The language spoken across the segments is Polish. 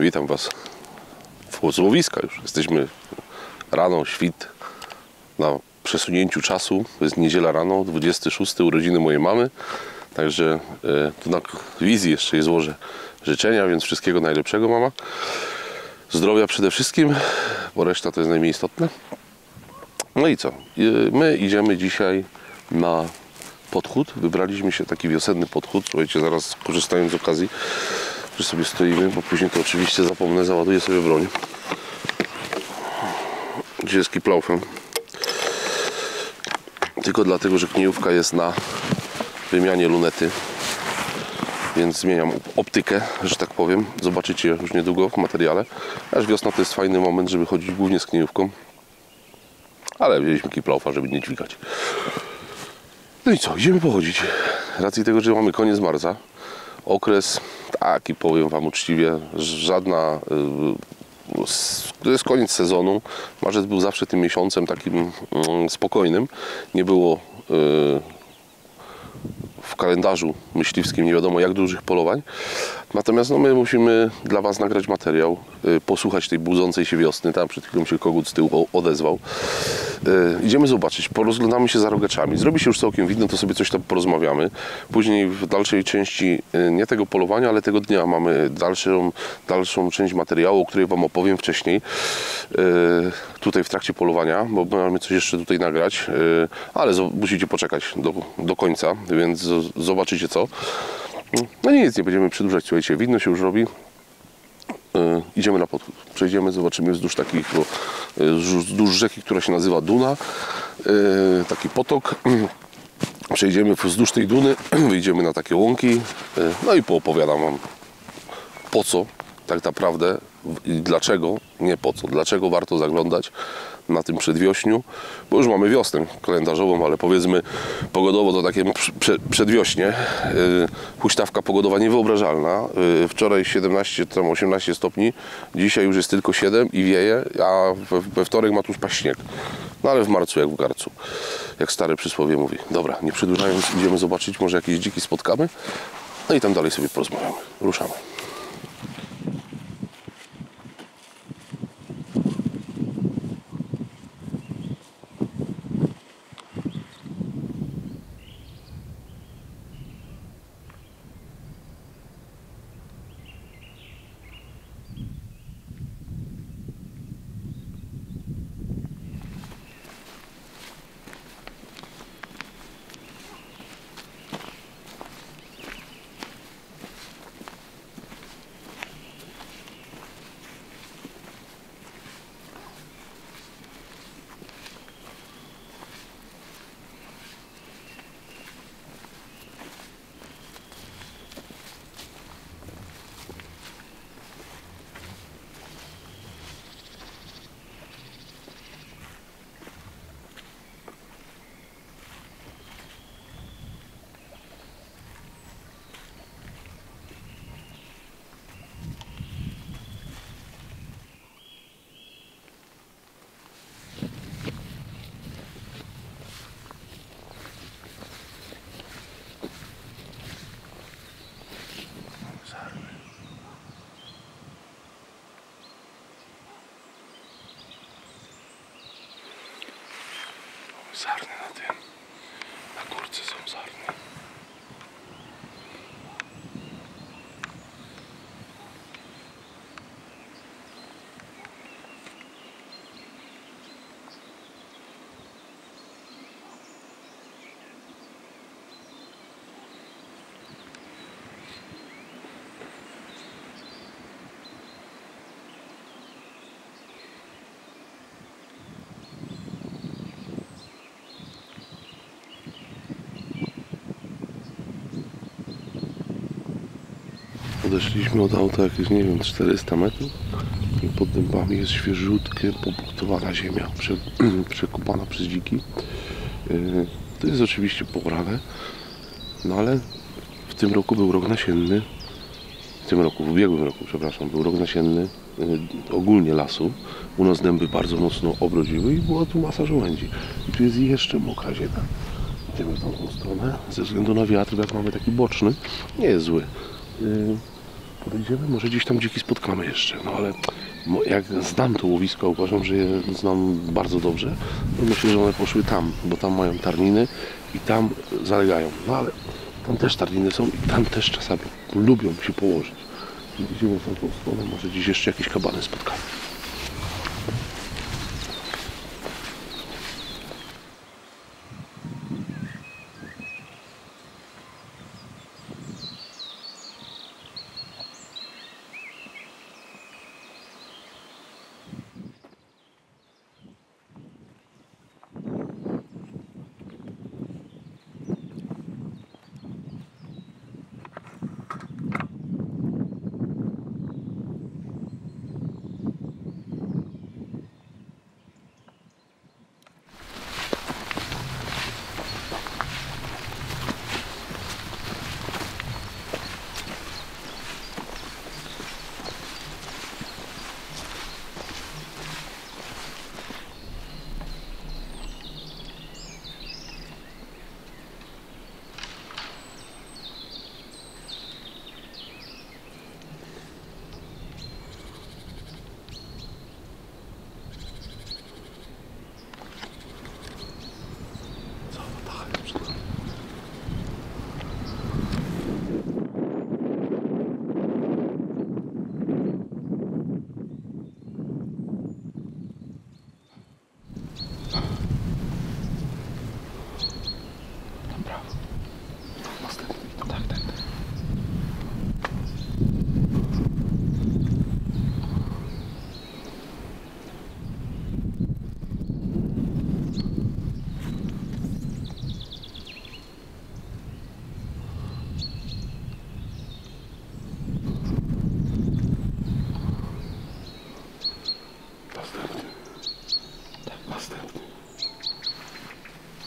Witam Was w złowiska już. Jesteśmy rano, świt, na przesunięciu czasu. Jest niedziela rano, 26, urodziny mojej mamy. Także tu na wizji jeszcze jej złożę życzenia, więc wszystkiego najlepszego, mama. Zdrowia przede wszystkim, bo reszta to jest najmniej istotne. No i co? My idziemy dzisiaj na podchód. Wybraliśmy się taki wiosenny podchód. Słuchajcie, zaraz korzystając z okazji, że sobie stoimy, bo później to oczywiście zapomnę, załaduję sobie broń. Gdzie jest kiplaufem? Tylko dlatego, że kniejówka jest na wymianie lunety, więc zmieniam optykę, że tak powiem. Zobaczycie już niedługo w materiale. Aż wiosna to jest fajny moment, żeby chodzić głównie z kniejówką. Ale wzięliśmy kiplaufa, żeby nie dźwigać. No i co? Idziemy pochodzić. Z racji tego, że mamy koniec marca, okres taki, powiem Wam uczciwie, żadna... To jest koniec sezonu. Marzec był zawsze tym miesiącem takim spokojnym. Nie było w kalendarzu myśliwskim nie wiadomo jak dużych polowań. Natomiast no, my musimy dla Was nagrać materiał, posłuchać tej budzącej się wiosny. Tam przed chwilą się kogut z tyłu odezwał. Idziemy zobaczyć, porozglądamy się za rogaczami. Zrobi się już całkiem widno, to sobie coś tam porozmawiamy. Później w dalszej części nie tego polowania, ale tego dnia mamy dalszą część materiału, o której Wam opowiem wcześniej. Tutaj w trakcie polowania, bo mamy coś jeszcze tutaj nagrać, ale musicie poczekać do końca, więc zobaczycie co. No nic, nie będziemy przedłużać, słuchajcie, widno się już robi. Idziemy na podchód. Przejdziemy, zobaczymy wzdłuż rzeki, która się nazywa Duna. Taki potok. Przejdziemy wzdłuż tej Duny, wyjdziemy na takie łąki. No i poopowiadam Wam po co tak naprawdę i dlaczego, nie po co, dlaczego warto zaglądać na tym przedwiośniu, bo już mamy wiosnę kalendarzową, ale powiedzmy pogodowo to takie przedwiośnie. Huśtawka pogodowa niewyobrażalna. Wczoraj 17, tam 18 stopni, dzisiaj już jest tylko 7 i wieje, a we wtorek ma tu spaść śnieg. No ale w marcu jak w garcu, jak stare przysłowie mówi. Dobra, nie przedłużając, idziemy zobaczyć, może jakieś dziki spotkamy, no i tam dalej sobie porozmawiamy. Ruszamy. Sarny na tym, na górce są sarny. Odeszliśmy od auta jakieś, nie wiem, 400 metrów i pod dębami jest świeżutkie, pobuktowana ziemia, przekopana przez dziki. To jest oczywiście poprawe, no ale w tym roku był rok nasienny, w ubiegłym roku, przepraszam, był rok nasienny ogólnie lasu. U nas dęby bardzo mocno obrodziły i była tu masa żołędzi. I tu jest jeszcze mokra ziemia. Idziemy w tamtą stronę. Ze względu na wiatr, jak mamy taki boczny, nie jest zły. Podejdziemy, może gdzieś tam dziki spotkamy jeszcze, no ale jak znam to łowisko, uważam, że je znam bardzo dobrze, to myślę, że one poszły tam, bo tam mają tarniny i tam zalegają. No ale tam też tarniny są i tam też czasami lubią się położyć. Idziemy w tą stronę, może dziś jeszcze jakieś kabany spotkamy.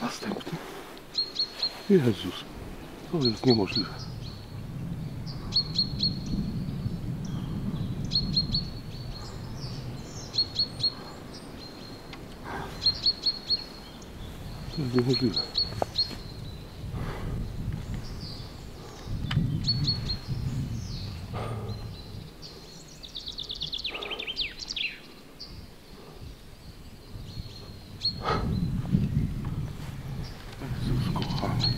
Następny. Jezus, to jest niemożliwe. To jest niemożliwe. Jezus kochany.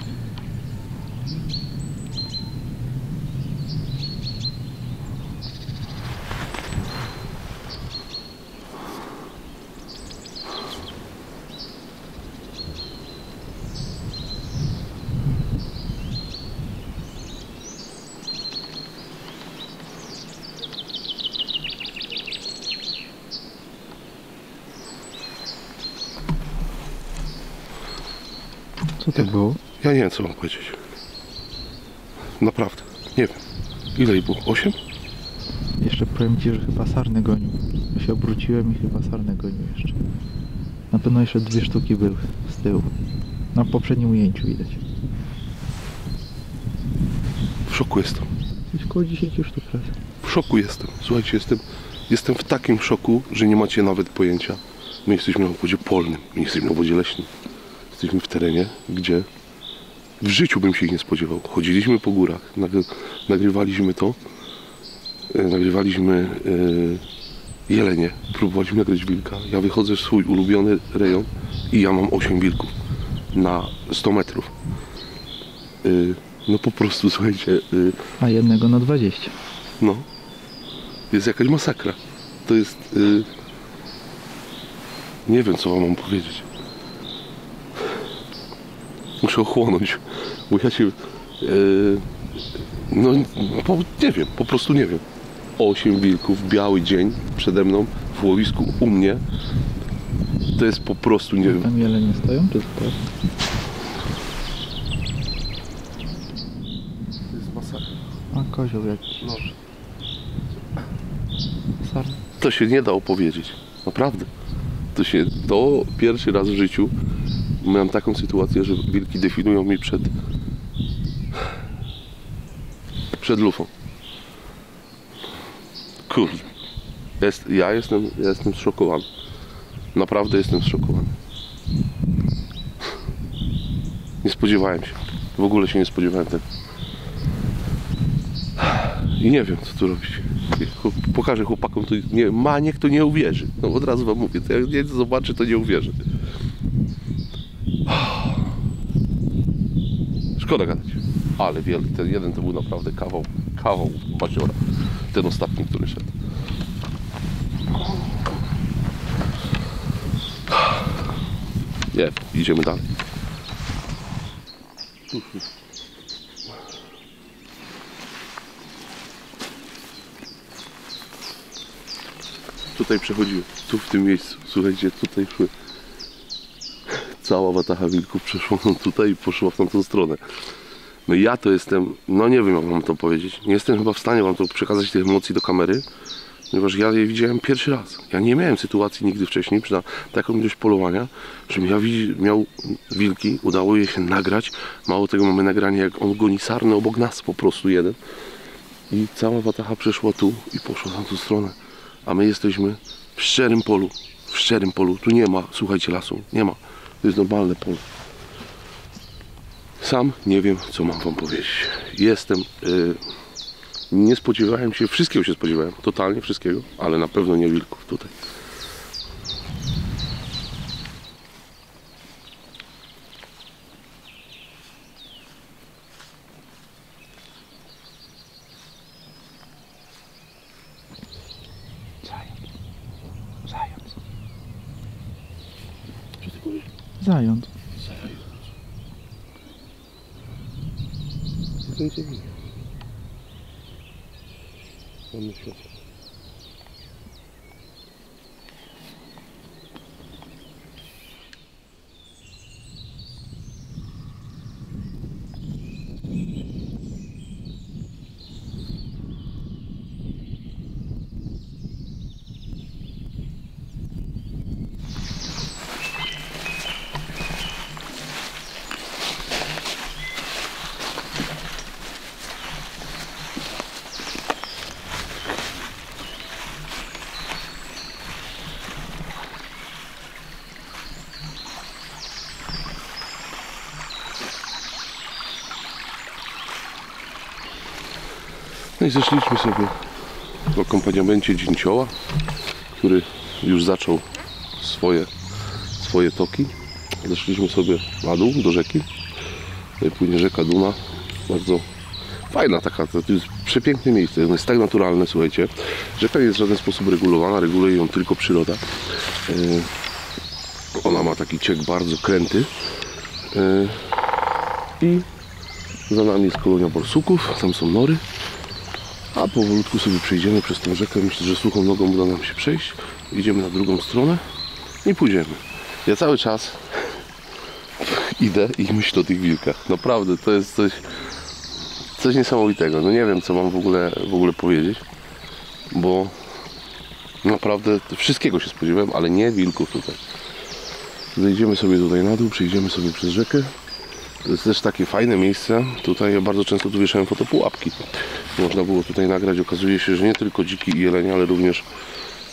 Co to było? Ja nie wiem, co mam powiedzieć. Naprawdę, nie wiem. Ile ich było? 8? Jeszcze powiem ci, że chyba sarny gonił. Ja się obróciłem i chyba sarny gonił jeszcze. Na pewno jeszcze 2 sztuki były z tyłu. Na poprzednim ujęciu widać. W szoku jestem. Gdzieś koło 10 sztuk razem. W szoku jestem. Słuchajcie, jestem w takim szoku, że nie macie nawet pojęcia. My jesteśmy na obwodzie polnym, my jesteśmy na obwodzie leśnym. Jesteśmy w terenie, gdzie w życiu bym się ich nie spodziewał. Chodziliśmy po górach, nagrywaliśmy to, nagrywaliśmy jelenie, próbowaliśmy nagrać wilka. Ja wychodzę w swój ulubiony rejon i ja mam 8 wilków na 100 metrów. No po prostu, słuchajcie, A jednego na 20. no, jest jakaś masakra. To jest, nie wiem, co wam mam powiedzieć. Muszę ochłonąć, bo ja się, no nie wiem, po prostu nie wiem. 8 wilków, biały dzień przede mną w łowisku u mnie. To jest po prostu, nie wiem. Tam jelenie stoją, czy to? To jest masakra. A kozioł jakiś. No. Sarny. To się nie da opowiedzieć, naprawdę. To pierwszy raz w życiu miałem taką sytuację, że wilki definują mi przed lufą. Kurde. Ja jestem zszokowany. Naprawdę jestem zszokowany. Nie spodziewałem się. W ogóle się nie spodziewałem tego. I nie wiem, co tu robić. Pokażę chłopakom, to nie, Maniek to nie uwierzy. No od razu wam mówię, to jak nie zobaczy, to nie uwierzy. Szkoda gadać. Ale wielki, ten jeden to był naprawdę kawał baziora. Ten ostatni, który szedł. Nie, idziemy dalej. Tutaj przechodziłem, tu w tym miejscu, słuchajcie, tutaj cała watacha wilków przeszła tutaj i poszła w tamtą stronę. No ja to jestem, no nie wiem jak wam to powiedzieć, nie jestem chyba w stanie wam to przekazać tych emocji do kamery, ponieważ ja je widziałem pierwszy raz. Ja nie miałem sytuacji nigdy wcześniej, na taką ilość polowania, żebym ja miał wilki, udało je się nagrać. Mało tego, mamy nagranie, jak on goni sarnę obok nas, po prostu jeden. I cała watacha przeszła tu i poszła w tamtą stronę. A my jesteśmy w szczerym polu. W szczerym polu. Tu nie ma, słuchajcie, lasu. Nie ma. To jest normalne pole. Sam nie wiem, co mam wam powiedzieć. Jestem... nie spodziewałem się, wszystkiego się spodziewałem. Totalnie wszystkiego. Ale na pewno nie wilków tutaj. Zając. Mamy światło. No i zeszliśmy sobie w akompaniamencie dzięcioła, który już zaczął swoje toki. Zeszliśmy sobie na dół do rzeki. Tutaj płynie rzeka Duna. Bardzo fajna taka, to jest przepiękne miejsce. Ono jest tak naturalne, słuchajcie. Rzeka nie jest w żaden sposób regulowana, reguluje ją tylko przyroda. Ona ma taki ciek bardzo kręty. I za nami jest kolonia borsuków, tam są nory. A powolutku sobie przejdziemy przez tę rzekę. Myślę, że suchą nogą uda nam się przejść. Idziemy na drugą stronę i pójdziemy. Ja cały czas idę i myślę o tych wilkach. Naprawdę, to jest coś niesamowitego. No nie wiem, co mam w ogóle powiedzieć, bo naprawdę wszystkiego się spodziewałem, ale nie wilków tutaj. Zejdziemy sobie tutaj na dół, przejdziemy sobie przez rzekę. To jest też takie fajne miejsce. Tutaj ja bardzo często tu wieszałem fotopułapki. Można było tutaj nagrać. Okazuje się, że nie tylko dziki i jelenie, ale również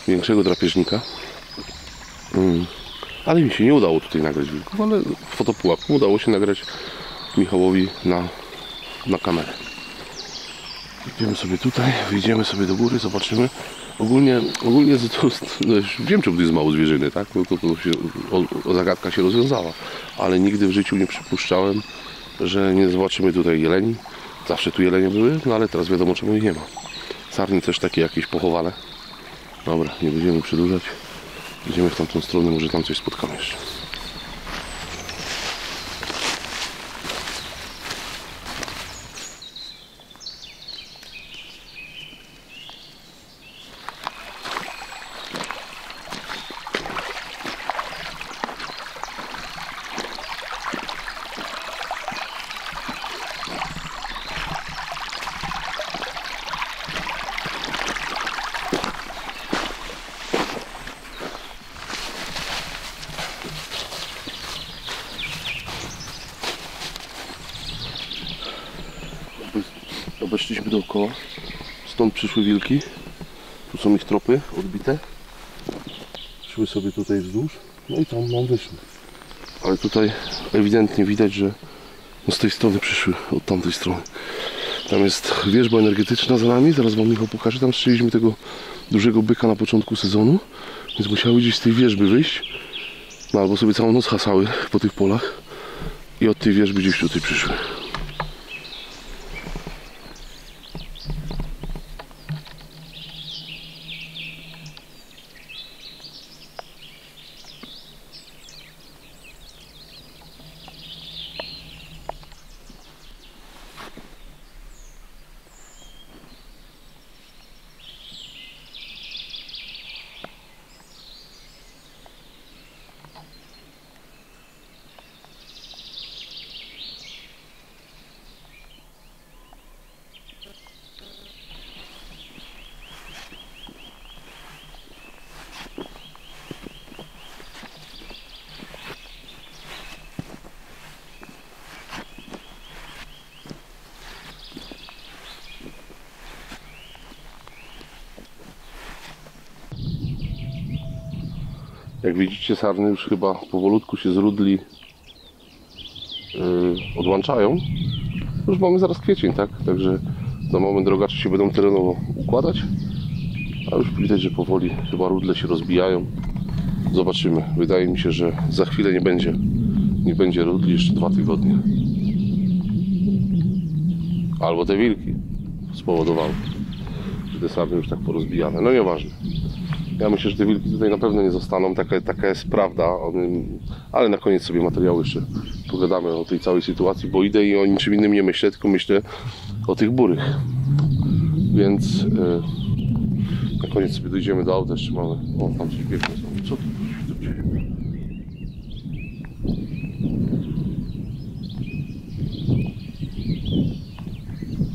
większego drapieżnika. Ale mi się nie udało tutaj nagrać wilków, ale fotopułapką udało się nagrać Michałowi na kamerę. Idziemy sobie tutaj, wyjdziemy sobie do góry, zobaczymy. Ogólnie to no wiem, czemu tu jest mało zwierzyny, tak? No to się, zagadka się rozwiązała. Ale nigdy w życiu nie przypuszczałem, że nie zobaczymy tutaj jeleni. Zawsze tu jelenie były, no ale teraz wiadomo, czemu ich nie ma. Sarny też takie jakieś pochowane. Dobra, nie będziemy przedłużać. Idziemy w tamtą stronę, może tam coś spotkamy jeszcze. Obeszliśmy dookoła, stąd przyszły wilki, tu są ich tropy odbite, szły sobie tutaj wzdłuż, no i tam nam wyszły. Ale tutaj ewidentnie widać, że no z tej strony przyszły, od tamtej strony. Tam jest wierzba energetyczna za nami, zaraz wam Michał pokaże. Tam strzeliśmy tego dużego byka na początku sezonu, więc musiały gdzieś z tej wierzby wyjść. No albo sobie całą noc hasały po tych polach i od tej wierzby gdzieś tutaj przyszły. Jak widzicie, sarny już chyba powolutku się z rudli odłączają. Już mamy zaraz kwiecień, tak? Także za moment rogacze się będą terenowo układać. A już widać, że powoli chyba rudle się rozbijają. Zobaczymy. Wydaje mi się, że za chwilę nie będzie rudli, jeszcze 2 tygodnie. Albo te wilki spowodowały, że te sarny już tak porozbijane. No nieważne. Ja myślę, że te wilki tutaj na pewno nie zostaną, taka jest prawda, ale na koniec sobie materiału jeszcze pogadamy o tej całej sytuacji, bo idę i o niczym innym nie myślę, tylko myślę o tych burych. Więc na koniec sobie dojdziemy do auta, jeszcze mamy... O, tam coś biegnie. Co tu się dzieje?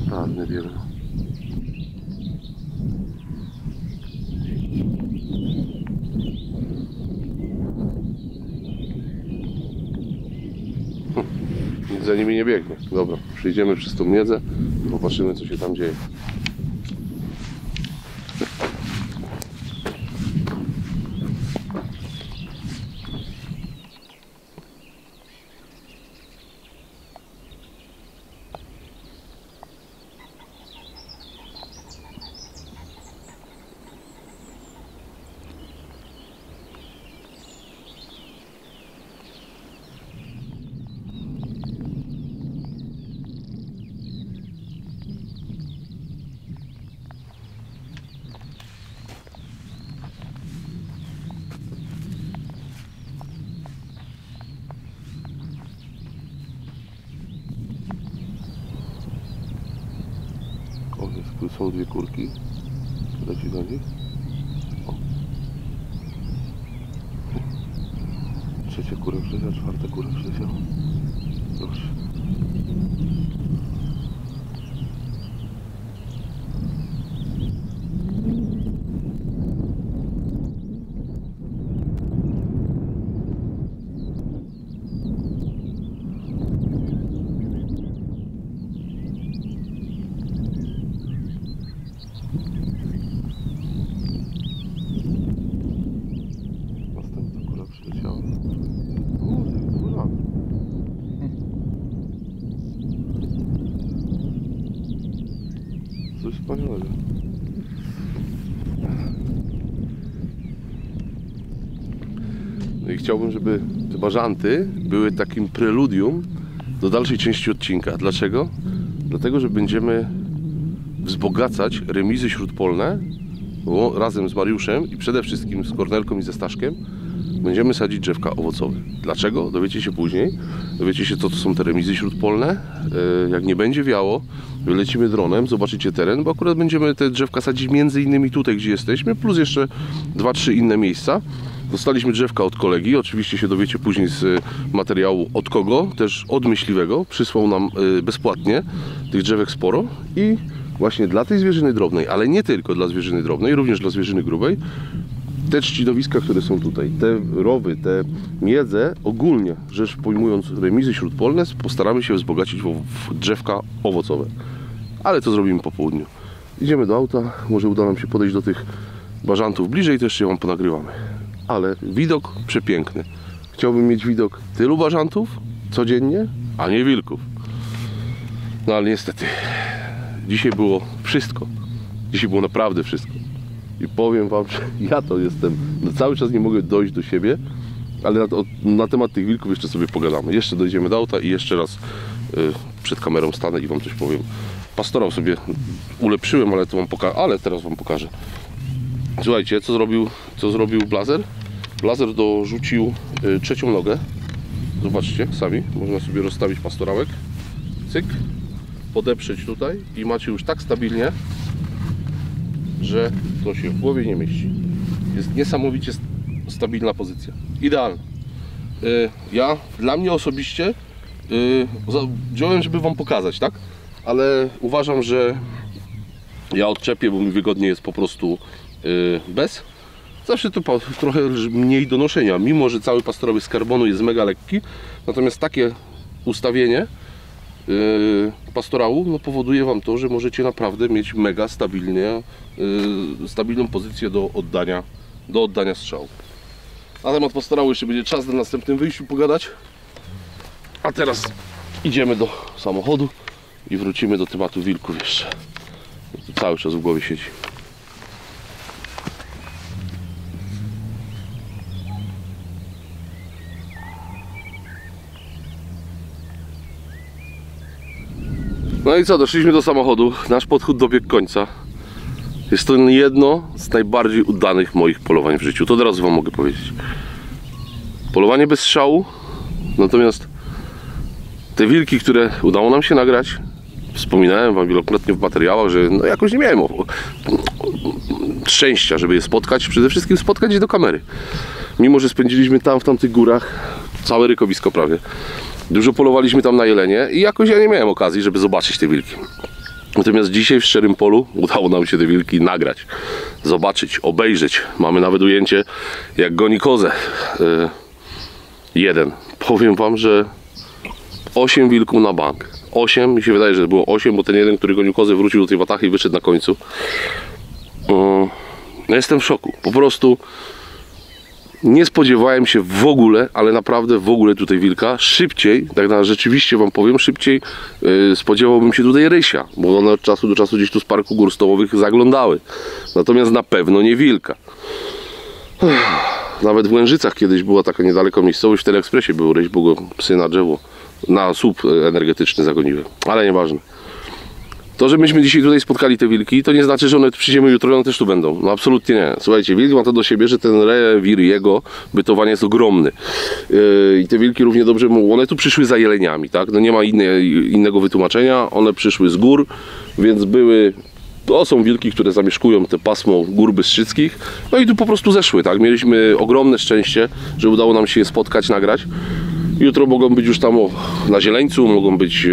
Czarny biegnie. Nic za nimi nie biegnie. Dobra, przejdziemy przez tą miedzę i popatrzymy, co się tam dzieje. Tu są 2 kurki. Leci do nich. O. 3 kurek przyleciał, 4 kurek przyleciał. Proszę. Coś wspaniałego. No i chciałbym, żeby te bażanty były takim preludium do dalszej części odcinka. Dlaczego? Dlatego, że będziemy wzbogacać remizy śródpolne razem z Mariuszem i przede wszystkim z Kornelką i ze Staszkiem. Będziemy sadzić drzewka owocowe. Dlaczego? Dowiecie się później. Dowiecie się, co to są te remizy śródpolne. Jak nie będzie wiało, wylecimy dronem, zobaczycie teren, bo akurat będziemy te drzewka sadzić między innymi tutaj, gdzie jesteśmy, plus jeszcze 2-3 inne miejsca. Dostaliśmy drzewka od kolegi, oczywiście się dowiecie później z materiału od kogo, też od myśliwego. Przysłał nam bezpłatnie tych drzewek sporo i właśnie dla tej zwierzyny drobnej, ale nie tylko dla zwierzyny drobnej, również dla zwierzyny grubej, te trzcinowiska, które są tutaj, te rowy, te miedze, ogólnie rzecz pojmując remizy śródpolne, postaramy się wzbogacić w drzewka owocowe. Ale to zrobimy po południu. Idziemy do auta, może uda nam się podejść do tych bażantów bliżej, też się wam ponagrywamy. Ale widok przepiękny. Chciałbym mieć widok tylu bażantów codziennie, a nie wilków. No ale niestety dzisiaj było wszystko. Dzisiaj było naprawdę wszystko. I powiem wam, że ja to jestem, no cały czas nie mogę dojść do siebie, ale na temat tych wilków jeszcze sobie pogadamy. Jeszcze dojdziemy do auta i jeszcze raz przed kamerą stanę i wam coś powiem. Pastorał sobie ulepszyłem, ale to wam ale teraz wam pokażę. Słuchajcie, co zrobił Blazer? Blazer dorzucił trzecią nogę. Zobaczcie sami, można sobie rozstawić pastorałek. Cyk, podeprzeć tutaj i macie już tak stabilnie, że to się w głowie nie mieści. Jest niesamowicie stabilna pozycja. Idealna. Dla mnie osobiście wziąłem, żeby wam pokazać, tak? Ale uważam, że ja odczepię, bo mi wygodniej jest po prostu bez. Zawsze to trochę mniej do noszenia, mimo że cały pastorowy z karbonu jest mega lekki. Natomiast takie ustawienie pastorału no, powoduje wam to, że możecie naprawdę mieć mega stabilną pozycję do oddania strzału. Na temat pastorału jeszcze będzie czas na następnym wyjściu pogadać. A teraz idziemy do samochodu i wrócimy do tematu wilków jeszcze. To cały czas w głowie siedzi. No i co, doszliśmy do samochodu. Nasz podchód dobiegł końca. Jest to jedno z najbardziej udanych moich polowań w życiu. To od razu wam mogę powiedzieć. Polowanie bez strzału. Natomiast te wilki, które udało nam się nagrać, wspominałem wam wielokrotnie w materiałach, że no jakoś nie miałem szczęścia, żeby je spotkać. Przede wszystkim spotkać je do kamery. Mimo że spędziliśmy tam w tamtych górach całe rykowisko prawie. Dużo polowaliśmy tam na jelenie i jakoś ja nie miałem okazji, żeby zobaczyć te wilki. Natomiast dzisiaj w szczerym polu udało nam się te wilki nagrać, zobaczyć, obejrzeć. Mamy nawet ujęcie, jak goni kozę. Jeden. Powiem wam, że 8 wilków na bank. 8, mi się wydaje, że było 8, bo ten jeden, który gonił kozę, wrócił do tej watachy i wyszedł na końcu. No jestem w szoku. Po prostu nie spodziewałem się w ogóle, ale naprawdę w ogóle tutaj wilka. Szybciej, tak na rzeczywiście wam powiem, szybciej spodziewałbym się tutaj rysia, bo one od czasu do czasu gdzieś tu z parku gór stołowych zaglądały. Natomiast na pewno nie wilka. Nawet w Łężycach kiedyś była taka niedaleko miejscowość, w Teleekspresie był ryś, bo go psy na drzewo, na słup energetyczny zagoniły. Ale nieważne. To, że myśmy dzisiaj tutaj spotkali te wilki, to nie znaczy, że one przyjdziemy jutro, one też tu będą. No absolutnie nie. Słuchajcie, wilk ma to do siebie, że ten rewir jego bytowania jest ogromny. I te wilki równie dobrze, one tu przyszły za jeleniami, tak? No nie ma innego wytłumaczenia. One przyszły z gór, więc to są wilki, które zamieszkują te pasmo gór Bystrzyckich. No i tu po prostu zeszły, tak? Mieliśmy ogromne szczęście, że udało nam się je spotkać, nagrać. Jutro mogą być już tam na Zieleńcu, mogą być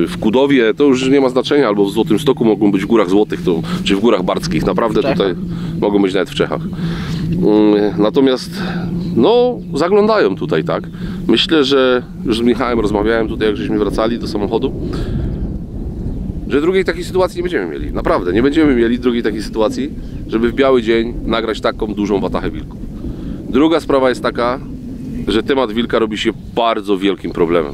w Kudowie, to już nie ma znaczenia, albo w Złotym Stoku, mogą być w Górach Złotych, czy w Górach Barckich, naprawdę tutaj mogą być nawet w Czechach. Natomiast no zaglądają tutaj, tak. Myślę, że już z Michałem rozmawiałem tutaj, jak żeśmy wracali do samochodu, że drugiej takiej sytuacji nie będziemy mieli. Naprawdę, nie będziemy mieli drugiej takiej sytuacji, żeby w biały dzień nagrać taką dużą watachę wilków. Druga sprawa jest taka, że temat wilka robi się bardzo wielkim problemem.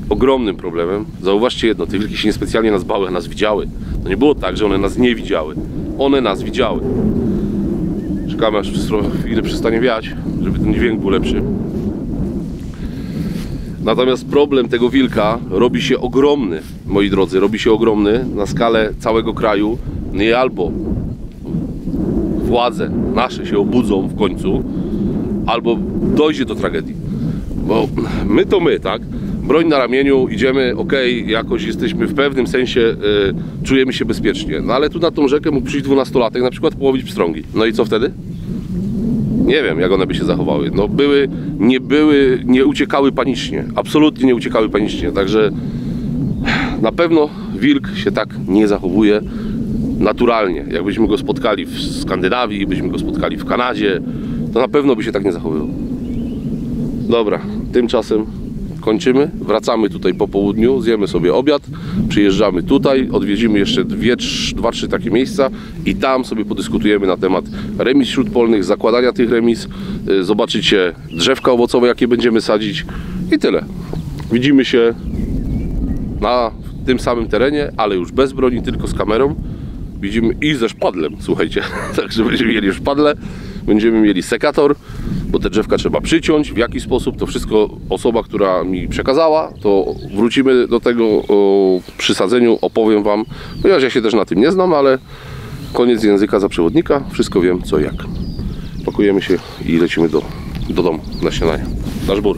Ogromnym problemem. Zauważcie jedno, te wilki się niespecjalnie nas bały, a nas widziały. To nie było tak, że one nas nie widziały. One nas widziały. Czekamy, aż chwilę przestanie wiać, żeby ten dźwięk był lepszy. Natomiast problem tego wilka robi się ogromny, moi drodzy, robi się ogromny na skalę całego kraju. Nie albo władze nasze się obudzą w końcu, albo dojdzie do tragedii. Bo my to my, tak? Broń na ramieniu, idziemy, okej, jakoś jesteśmy w pewnym sensie, czujemy się bezpiecznie. No ale tu na tą rzekę mógł przyjść 12-latek, na przykład połowić pstrągi. No i co wtedy? Nie wiem, jak one by się zachowały. No nie uciekały panicznie. Absolutnie nie uciekały panicznie. Także na pewno wilk się tak nie zachowuje naturalnie. Jakbyśmy go spotkali w Skandynawii, byśmy go spotkali w Kanadzie, to na pewno by się tak nie zachowywał. Dobra, tymczasem kończymy, wracamy tutaj po południu, zjemy sobie obiad, przyjeżdżamy tutaj, odwiedzimy jeszcze 2-3 takie miejsca i tam sobie podyskutujemy na temat remis śródpolnych, zakładania tych remis, zobaczycie drzewka owocowe, jakie będziemy sadzić i tyle. Widzimy się tym samym terenie, ale już bez broni, tylko z kamerą. Widzimy i ze szpadlem, słuchajcie. Także będziemy mieli szpadle, będziemy mieli sekator, bo te drzewka trzeba przyciąć. W jaki sposób, to wszystko osoba, która mi przekazała, to wrócimy do tego przy sadzeniu, opowiem Wam, ponieważ ja się też na tym nie znam, ale koniec języka za przewodnika, wszystko wiem co jak. Pakujemy się i lecimy do domu na śniadanie. Nasz bór.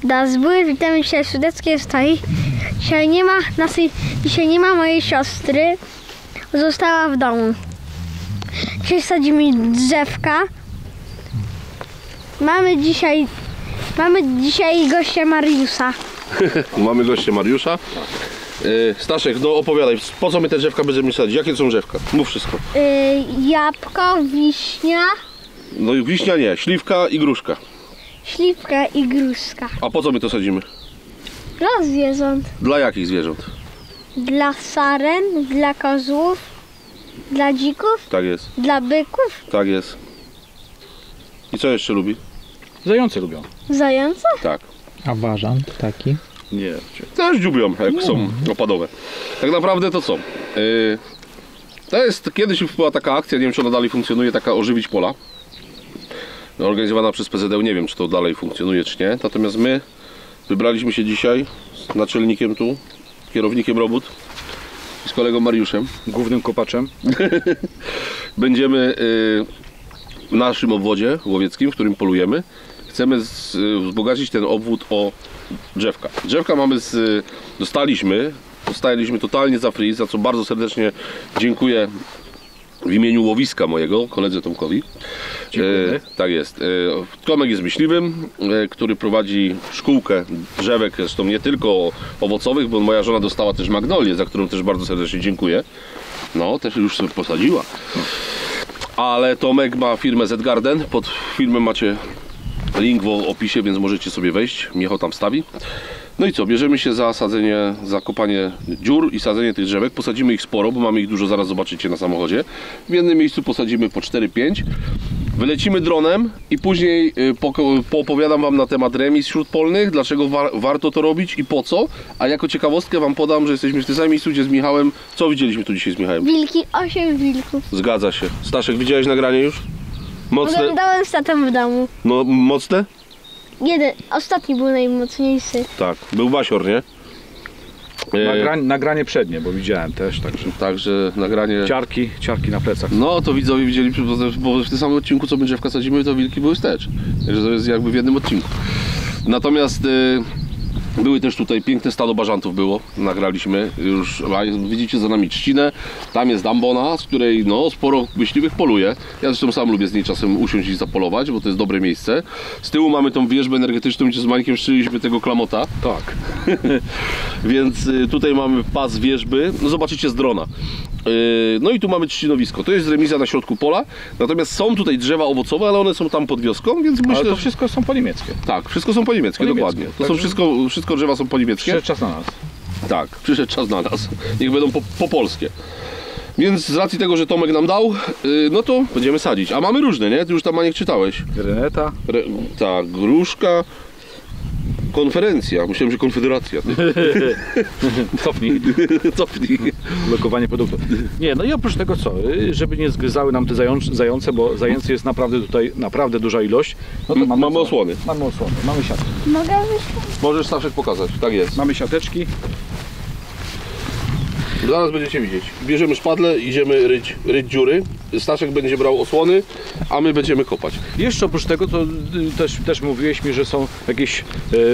Das Bury, witamy się w Sudeckiej Stoi. Dzisiaj nie ma mojej siostry. Została w domu. Dzisiaj sadzimy drzewka. Mamy dzisiaj gościa Mariusza. Mamy gościa Mariusza. Staszek, no opowiadaj, po co my te drzewka będziemy sadzić? Jakie to są drzewka? Mów wszystko. Jabłko, wiśnia, No i wiśnia nie, śliwka i gruszka. śliwka i gruszka. A po co my to sadzimy? Dla zwierząt. Dla jakich zwierząt? Dla saren, dla kozłów, dla dzików, Tak jest, dla byków, tak jest. I co jeszcze lubi? Zające lubią. zające. Tak. A ważant taki? Nie. Też dziubią, jak są opadowe. Tak naprawdę to co? To jest, kiedyś była taka akcja, nie wiem czy ona dalej funkcjonuje, taka Ożywić Pola. Organizowana przez PZD, nie wiem czy to dalej funkcjonuje czy nie. Natomiast my wybraliśmy się dzisiaj z naczelnikiem tu, kierownikiem robót i z kolegą Mariuszem. Głównym kopaczem. Będziemy w naszym obwodzie łowieckim, w którym polujemy. Chcemy wzbogacić ten obwód o drzewka. Drzewka dostaliśmy totalnie za free, za co bardzo serdecznie dziękuję w imieniu łowiska mojego, koledze Tomkowi. Dziękujemy. Tak jest. Tomek jest myśliwym, który prowadzi szkółkę drzewek, zresztą nie tylko owocowych, bo moja żona dostała też magnolię, za którą też bardzo serdecznie dziękuję. No, też już sobie posadziła. Ale Tomek ma firmę Z-Garden, pod filmem macie link w opisie, więc możecie sobie wejść, Miechał tam stawi. No i co, bierzemy się za sadzenie, za kopanie dziur i sadzenie tych drzewek. Posadzimy ich sporo, bo mamy ich dużo, zaraz zobaczycie na samochodzie. W jednym miejscu posadzimy po 4-5. Wylecimy dronem i później poopowiadam Wam na temat remis śródpolnych, dlaczego warto to robić i po co. A jako ciekawostkę Wam podam, że jesteśmy w tym samym miejscu, gdzie z Michałem. Co widzieliśmy tu dzisiaj z Michałem? Wilki, 8 wilków. Zgadza się. Staszek, widziałeś nagranie już? Mocne? Oglądałem z tatą w domu. No, mocne? Ostatni był najmocniejszy. Tak, był basior, nie? Nagranie przednie, bo widziałem też, także. Także nagranie... Ciarki na plecach. No to widzowie widzieli, bo w tym samym odcinku co my drzewka sadzimy, to wilki były wstecz. Także to jest jakby w jednym odcinku. Natomiast były też tutaj piękne stado bażantów było, nagraliśmy już, widzicie za nami trzcinę, tam jest dambona, z której no sporo myśliwych poluje. Ja zresztą sam lubię z niej czasem usiąść i zapolować, bo to jest dobre miejsce. Z tyłu mamy tą wieżbę energetyczną, gdzie z Mańkiem szczyliśmy tego klamota. Tak. Więc tutaj mamy pas wieżby, no zobaczycie z drona. No i tu mamy trzcinowisko, to jest remiza na środku pola, natomiast są tutaj drzewa owocowe, ale one są tam pod wioską, więc myślę, Ale to że... wszystko są po niemieckie. Tak, wszystko są po niemieckie, dokładnie. To są wszystko drzewa są po niemieckie. Przyszedł czas na nas. Tak, przyszedł czas na nas. Niech będą po polskie. Więc z racji tego, że Tomek nam dał, no to będziemy sadzić. A mamy różne, nie? Ty już tam, Maniek, czytałeś. Reneta. Tak, gruszka. Konferencja. Myślałem, że konfederacja. Cofnij. Cofnij. Blokowanie produktów. Nie, no i oprócz tego co? Żeby nie zgryzały nam te zające, bo zający jest naprawdę tutaj naprawdę duża ilość. No to Mamy osłony. Mamy osłony, mamy siatki. Mogę wyjść? Możesz Staszek pokazać. Tak jest. Mamy siateczki. Zaraz będziecie widzieć. Bierzemy szpadle, idziemy ryć dziury. Staszek będzie brał osłony, a my będziemy kopać. Jeszcze oprócz tego to też mówiłeś mi, że są jakieś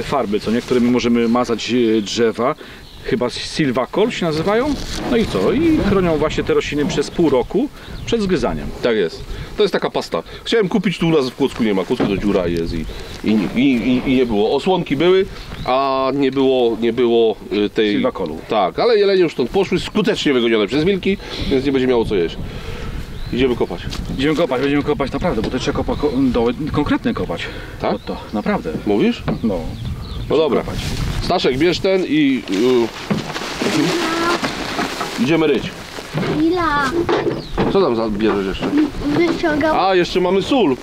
farby, co nie, którymi możemy mazać drzewa. Chyba Silvacol się nazywają. No i co? I chronią właśnie te rośliny przez pół roku przed zgryzaniem. Tak jest. To jest taka pasta. Chciałem kupić, tu u nas w Kłodzku nie ma. Kłodzku to dziura jest i nie było. Osłonki były, a nie było tej... Silvacolu. Tak, ale jelenie już stąd poszły, skutecznie wygonione przez wilki, więc nie będzie miało co jeść. Idziemy kopać. Będziemy kopać naprawdę, bo to trzeba konkretnie kopać. Tak? No to naprawdę. Mówisz? No. No dobra. Kopać. Staszek, bierz ten i... idziemy ryć. Ila Co tam bierzesz jeszcze? wyciągał. A, jeszcze mamy sól.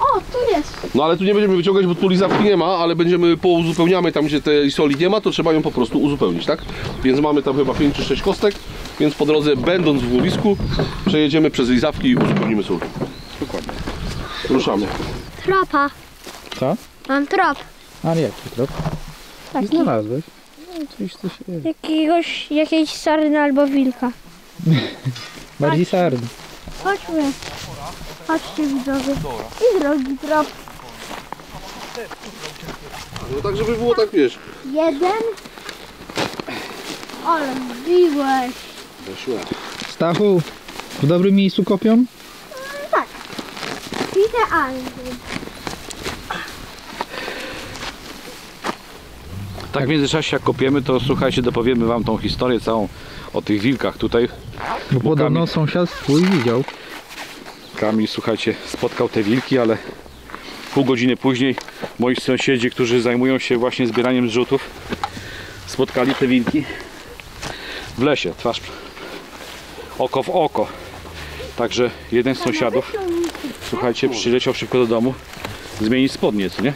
O, O, tu jest. No ale tu nie będziemy wyciągać, bo tu lizawki nie ma, ale będziemy pouzupełniamy tam, gdzie tej soli nie ma, to trzeba ją po prostu uzupełnić, tak? Więc mamy tam chyba 5 czy 6 kostek, więc po drodze, będąc w łowisku, przejedziemy przez lizawki i uzupełnimy sól. Dokładnie. Ruszamy. Tropa. Co? Mam trop. Ale jaki trop? Tak, Znalazłeś? No coś jest. Jakiejś sarny albo wilka. Bardziej sarny. Chodźmy. Chodźcie widzowie. I drogi trop. No tak, żeby było tak, wiesz. Jeden. Ale wbiłeś. Weszło. Stachu, w dobrym miejscu kopią? Tak. Idealnie. Tak w międzyczasie jak kopiemy, to słuchajcie, dopowiemy wam tą historię całą o tych wilkach tutaj. Bo podobno sąsiad twój widział. Kamil, słuchajcie, spotkał te wilki, ale pół godziny później moi sąsiedzi, którzy zajmują się właśnie zbieraniem zrzutów, spotkali te wilki w lesie, twarz oko w oko. Także jeden z sąsiadów, słuchajcie, przyleciał szybko do domu zmienić spodnie, co nie?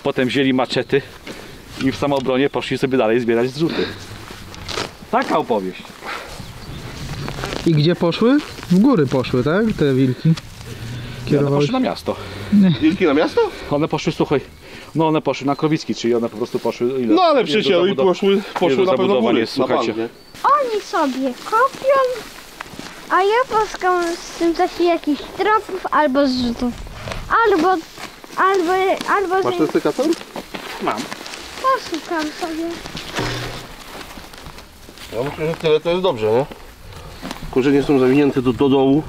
Potem wzięli maczety i w samoobronie poszli sobie dalej zbierać zrzuty. Taka opowieść. I gdzie poszły? W góry poszły, tak? Te wilki. One Kierowały poszły na miasto. Wilki na miasto? One poszły, słuchaj, no one poszły na Krowicki, czyli one po prostu poszły... Ile? No ale Ile do przycięły i poszły ile na pewno w zabudowań góry, jest, na słuchajcie. bank, nie? Oni sobie kopią, a ja poskam z tym czasie jakichś tropów albo zrzutów. Albo Masz ten stykator? Mam. posłucham sobie. Ja myślę, że tyle to jest dobrze, nie? Korzenie są zawinięte do dołu.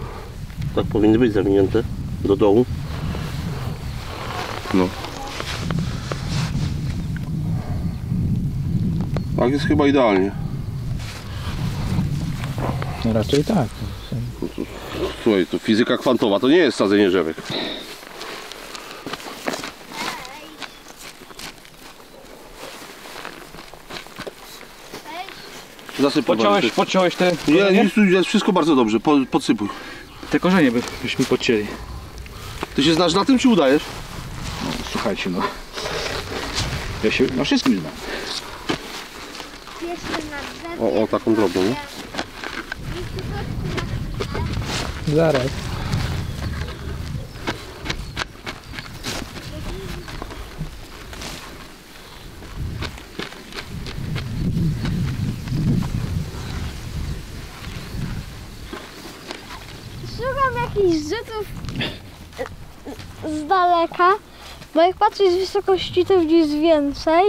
Tak powinny być zawinięte do dołu. No. Tak jest chyba idealnie. No raczej tak. Słuchaj, to fizyka kwantowa to nie jest sadzenie drzewek. Zasypuj. Podciąłeś te Nie, korzenie? nic, tu jest wszystko bardzo dobrze. Podsypuj. Te korzenie byśmy podcięli. Ty się znasz na tym, czy udajesz? Słuchajcie, no. Ja się na wszystkim znam. Jeszcze na drzewie. O, taką drobną, nie? Zaraz. Szukam jakichś zrzutów z daleka, bo jak patrzę z wysokości, to gdzieś jest więcej.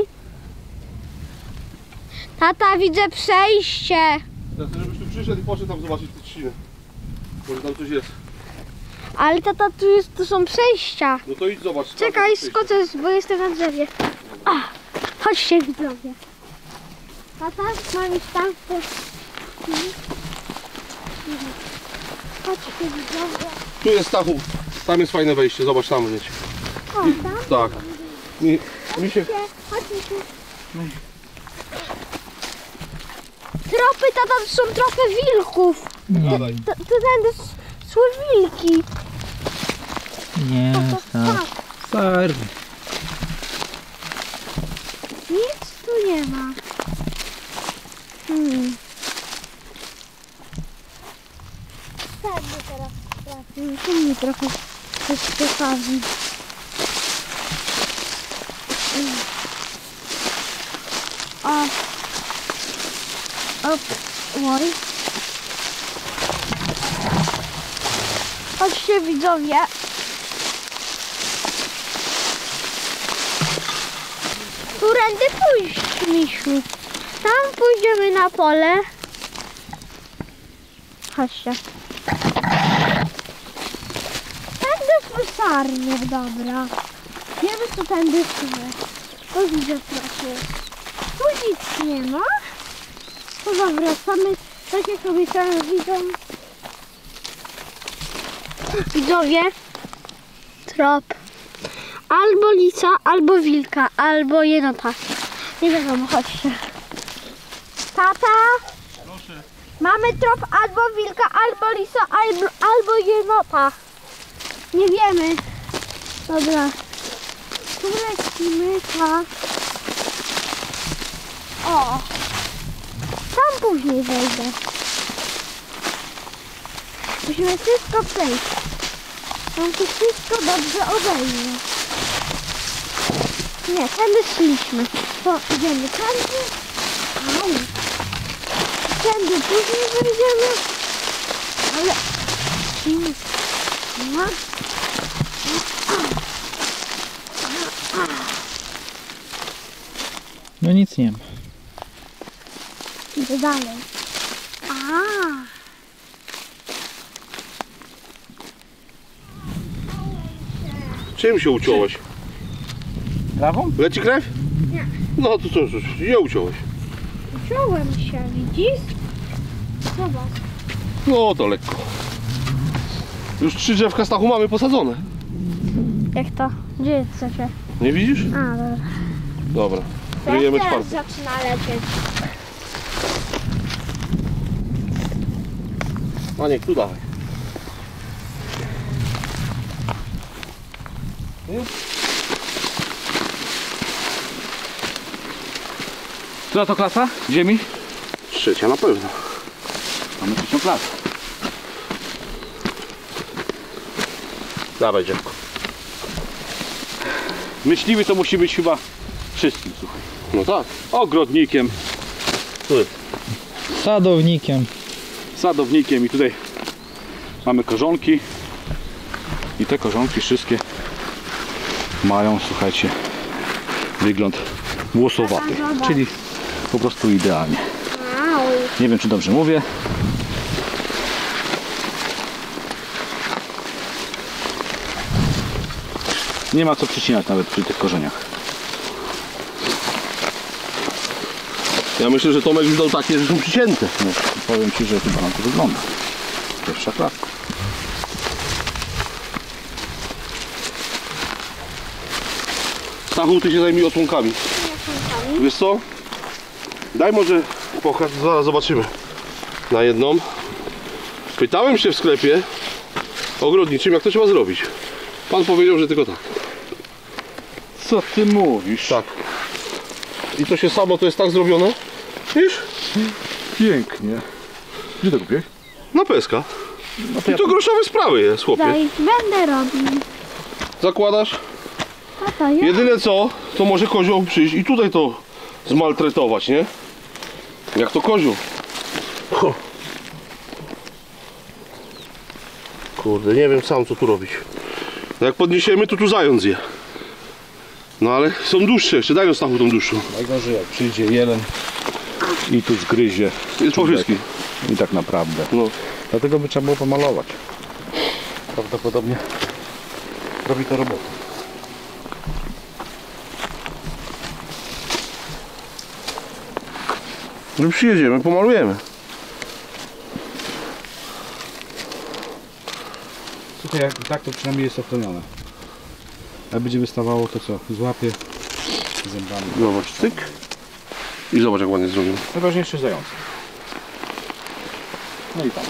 Tata, widzę przejście. Ja chcę, żebyś tu przyszedł i poszedł tam zobaczyć te trzciny. Może tam coś jest. Ale tata, tu są przejścia. No to idź zobacz. tam Czekaj, jest przejście. skoczę, bo jestem na drzewie. Chodźcie, widzowie. Tata, mam iść tam. Chodźcie, widzowie. Tu jest Stachu. Tam jest fajne wejście, zobacz tam gdzieś. O, tam? Tak. Mi się... Chodźcie tu. Tropy, tata, to są tropy wilków. Gadaj. To tędy szły wilki. Nie, Tak, tak. Sarny. nic tu nie ma. Sarny teraz trafił. Tu mnie trochę jest ciekawi. Oj. Chodźcie, widzowie. Którędy pójść, misiu? Tam pójdziemy na pole. Chodźcie. Tędy szły sarny, dobra. Wiemy, co tędy szły. To widzę trochę. Tu nic nie ma. To zawracamy, tak jak obiecałem widzom. Widzowie, trop. Albo lica, albo wilka, albo jenota. Nie wiadomo, chodźcie. Tata! Proszę. Mamy trop albo wilka, albo lisa, albo jenota. Nie wiemy. Dobra. Tu lecimy, tak. O! Tam później wejdę. Musimy wszystko przejść. Tam to wszystko dobrze obejdzie. Nie, tędy szliśmy. To idziemy tędy. Au. Tędy później wejdziemy. Ale... No. No nic nie ma. Idę dalej. A. Czym się uciąłeś? Prawą? Leci krew? Nie. No to co, nie uciąłeś. Uciąłem się, widzisz? Zobacz. No to lekko. Już 3 drzewka Stachu mamy posadzone. Jak to? Gdzie jest trzecie? Nie widzisz? A, dobra. Dobra. Kryjemy Teraz czwarty. zaczyna lecieć. A niech tu dawaj. Która to klasa ziemi? 3 na pewno. Mamy 3 klasę. Dawaj dziewko. Myśliwy to musi być chyba wszystkim, słuchaj. No tak. Ogrodnikiem, Tu jest. Sadownikiem. sadownikiem i tutaj mamy korzonki. I te korzonki wszystkie mają, słuchajcie, wygląd włosowaty, czyli po prostu idealnie. Au. Nie wiem, czy dobrze mówię. Nie ma co przycinać nawet przy tych korzeniach. Ja myślę, że Tomek już dał takie, że są przycięte. No, powiem Ci, że chyba na to wygląda. Pierwsza klasa. Stachu, ty się zajmij osłonkami. Wiesz co? Daj może pokaż, zaraz zobaczymy. Na jedną. Pytałem się w sklepie ogrodniczym, jak to trzeba zrobić. Pan powiedział, że tylko tak. Co Ty mówisz? Tak. I to się samo, to jest tak zrobione. Wiesz? Pięknie. Gdzie to kupiłeś? Na peska. No to I to groszowe sprawy jest, chłopie. Daj, będę robił. Zakładasz. Tata, ja? Jedyne co, to może kozioł przyjść i tutaj to zmaltretować, nie? Jak to kozioł. Ho. Kurde, nie wiem sam co tu robić. No jak podniesiemy, to tu zając je. No ale są dłuższe jeszcze, daj Stachu tą dłuższą. Najgorzej jak przyjdzie jeleń i tu zgryzie. Jest po wszystkim. I tak naprawdę. No. Dlatego by trzeba było pomalować. Prawdopodobnie robi to robotę. No przyjedziemy, pomalujemy. Tutaj jak tak to przynajmniej jest ochronione. Jak będzie wystawało to co? Złapie zębami. Zobacz, cyk. I zobacz jak ładnie zrobił. Najważniejsze zające. No i tam.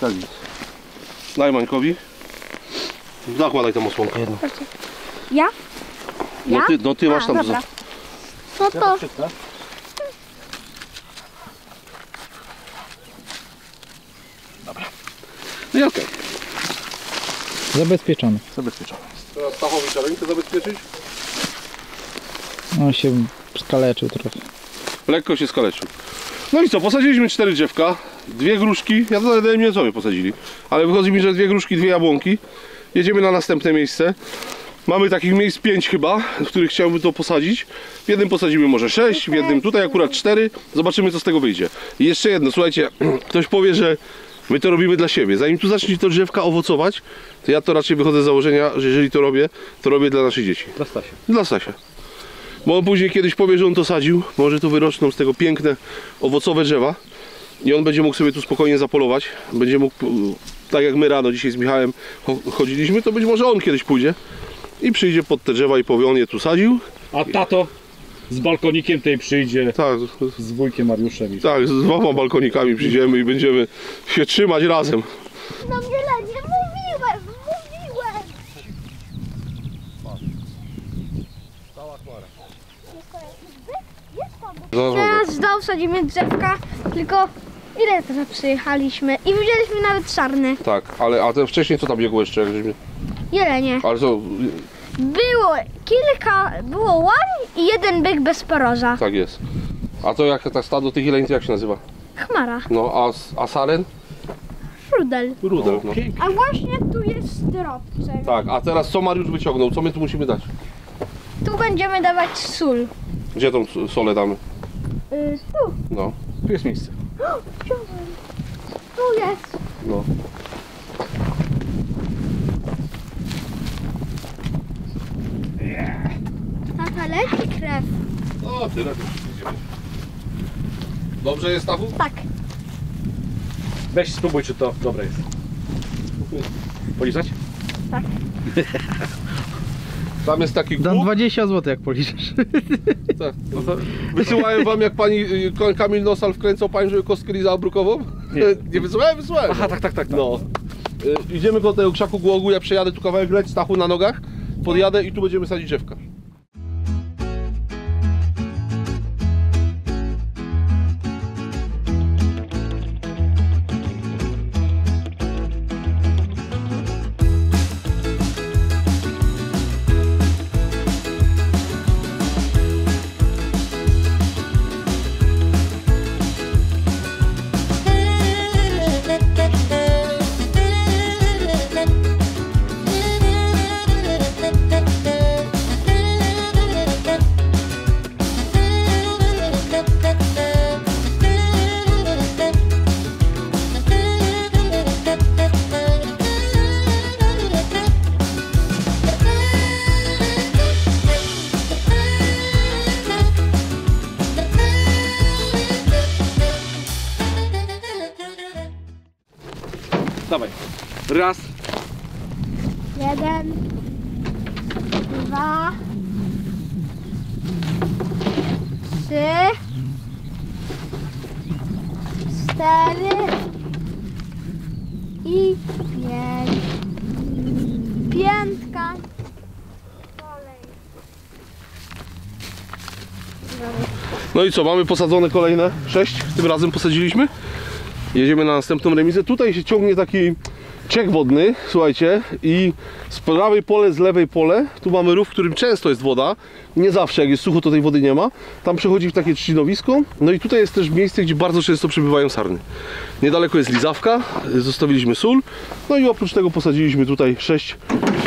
Tak jest. Daj Mańkowi. Zakładaj tą osłonkę jedną. Ja? No Ja? ty masz tam dobra. No to No i okej. Zabezpieczony. Zabezpieczone. Teraz Stachowi trzeba rękę zabezpieczyć. On się skaleczył trochę. Lekko się skaleczył. No i co, posadziliśmy 4 drzewka, 2 gruszki, ja to nawet nie wiem co my posadzili, ale wychodzi mi, że 2 gruszki, 2 jabłonki. Jedziemy na następne miejsce. Mamy takich miejsc 5 chyba, w których chciałbym to posadzić. W jednym posadzimy może 6, w jednym tutaj akurat 4. Zobaczymy co z tego wyjdzie. I jeszcze jedno, słuchajcie, ktoś powie, że my to robimy dla siebie. Zanim tu zacznie to drzewka owocować, to ja to raczej wychodzę z założenia, że jeżeli to robię dla naszych dzieci. Dla Stasia. Dla Stasia. Bo on później kiedyś powie, że on to sadził, może tu wyrosną z tego piękne, owocowe drzewa i on będzie mógł sobie tu spokojnie zapolować, będzie mógł, tak jak my rano dzisiaj z Michałem chodziliśmy, to być może on kiedyś pójdzie i przyjdzie pod te drzewa i powie, on je tu sadził. A tato z balkonikiem tej przyjdzie, Tak, z wujkiem Mariuszem. I... tak, z 2 balkonikami przyjdziemy i będziemy się trzymać razem. no wiele nie mówiłem. Teraz z dołu sadzimy drzewka, tylko ile teraz przyjechaliśmy i widzieliśmy nawet sarny. Tak, a to wcześniej co tam biegło jeszcze? Jak żeśmy... Jelenie. Ale co? Było łań i jeden byk bez poroża. Tak jest. A to jak ta stado tych jeleni, jak się nazywa? Chmara. No, a saren? Rudel. Rudel, no. A właśnie tu jest stropczek. Tak, a teraz co Mariusz wyciągnął? Co my tu musimy dać? Tu będziemy dawać sól. Gdzie tą solę damy? Tu. No, Tu jest miejsce. Tu jest. no. Tata, leci krew. No, tyle. Dobrze jest, Stachu? Tak. Weź spróbuj, czy to dobre jest. Polizać? Tak. Tam jest taki Dam głuk. 20 zł jak policzysz. Tak. No to wysyłałem wam, jak pani Kamil Nosal wkręcał pani, żeby kostkę lizała brukową? Nie. Nie wysyłałem? Wysyłałem. Aha, tak. No. Idziemy do tego krzaku głogu, ja przejadę tu kawałek, leć Stachu na nogach, podjadę i tu będziemy sadzić drzewka. Dawaj. Raz. 1, 2, 3, 4 i 5. Piętka. No i co, mamy posadzone kolejne 6, tym razem posadziliśmy. Jedziemy na następną remizę. Tutaj się ciągnie taki ciek wodny, słuchajcie, i z prawej pole, z lewej pole, tu mamy rów, w którym często jest woda, nie zawsze, jak jest sucho, to tej wody nie ma. Tam przechodzi w takie trzcinowisko, no i tutaj jest też miejsce, gdzie bardzo często przebywają sarny. Niedaleko jest lizawka, zostawiliśmy sól, no i oprócz tego posadziliśmy tutaj 6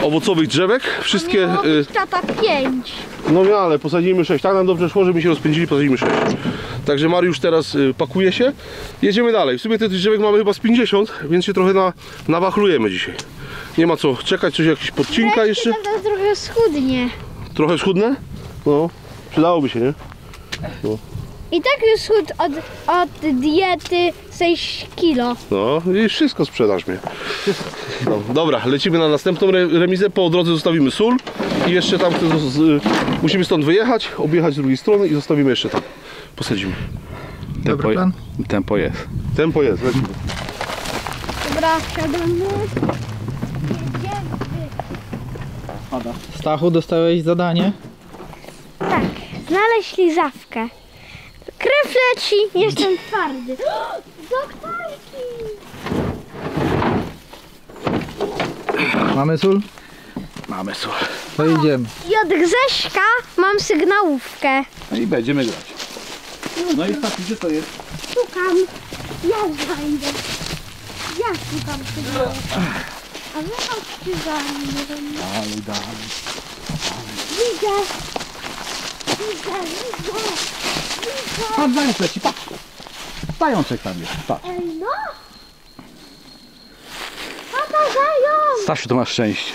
owocowych drzewek, wszystkie... Tata 5. No nie, ale posadzimy 6, tak nam dobrze szło, że mi się rozpędzili, posadzimy 6. Także Mariusz teraz pakuje się, jedziemy dalej. W sumie tych drzewek mamy chyba z 50, więc się trochę nawachlujemy dzisiaj. Nie ma co czekać, coś jakiś podcinka jeszcze. Tata trochę schudnie. Trochę schudnę? No, przydałoby się, nie? I tak już schudł od diety 6 kilo. No i wszystko sprzedasz mnie. No, dobra, lecimy na następną remizę, po drodze zostawimy sól i jeszcze tam musimy stąd wyjechać, objechać z drugiej strony i zostawimy jeszcze tam. Posadzimy. Dobry plan? Tempo jest. Tempo jest, lecimy. Dobra, wsiadamy. Stachu, dostałeś zadanie? Tak, znaleźć lizawkę. Krew leci, jestem twardy. Doktorki! Mamy sól? Mamy sól. To idziemy. I od Grześka mam sygnałówkę. No i będziemy grać. No i tak, gdzie to jest? Szukam. Ja znajdę. Ja szukam sygnałówki. A wy chodźcie za mną. Dalej, dalej. Widzę. Widzę. Patrz, zając leci, patrz. Zajączek tam jest, patrz. Ej no. Tata zając. Stasiu, to masz szczęście.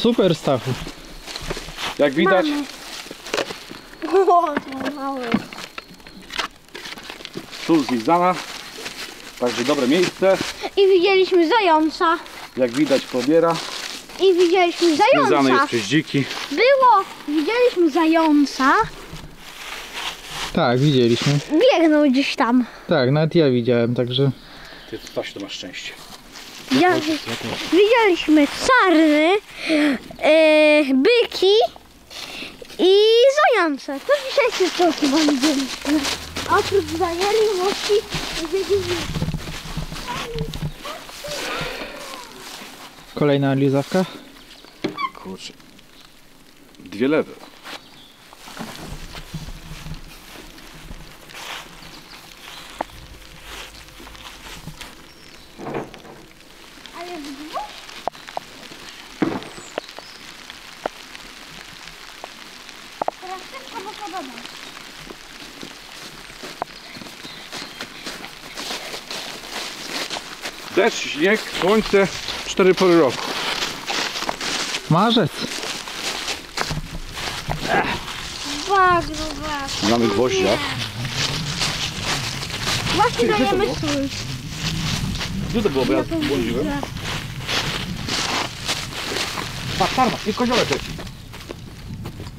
Super, Stachu. Jak widać, O, to mały. sól zlizana. Także dobre miejsce. I widzieliśmy zająca. Jak widać, pobiera. I widzieliśmy Związany jest zająca. przez dziki. Widzieliśmy zająca. Tak, widzieliśmy. Biegnął gdzieś tam. Tak, nawet ja widziałem, także... Ty, Stasiu, to masz szczęście. Widzieliśmy sarny, byki i zające. To dzisiaj wszystko chyba widzieliśmy. Oprócz zajarliwości widzieliśmy. Kolejna lizawka. Kurczę. 2 lewy. Ale w dwóch? Teraz wszystko mu podoba. Deszcz, śnieg, słońce, 4 pory roku. Marzec. Bagno. Mamy gwoździa. Właśnie dajemy sól. Co to było, bo ja błądziłem? Patrz, i koziołek leci.